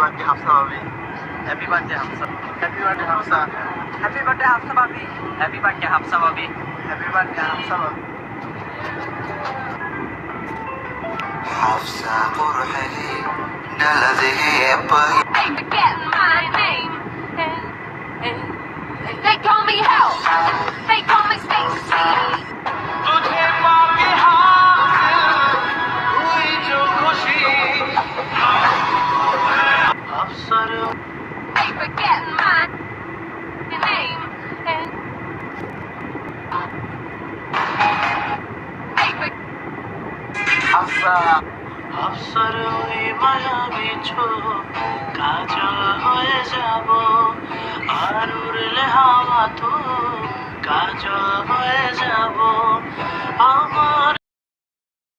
Birthday Hafsa ভাবি। Happy birthday Hafsa. Happy birthday Hafsa. Happy birthday Hafsa ভাবি। Happy birthday Hafsa ভাবি। হ্যাপি বার্থডে হাফসা ভাবি। حفصة قرحه نلذه يبقى They forget my name. They call me hell. They call me Stacy. तुझे पाके हासिल हुई जो खुशी अफसर They forget my name. They forget. Hafsa अफसर हुई माया बिछो काजल হয়ে যাব আর উড়লে হাওয়া তো কাজল হয়ে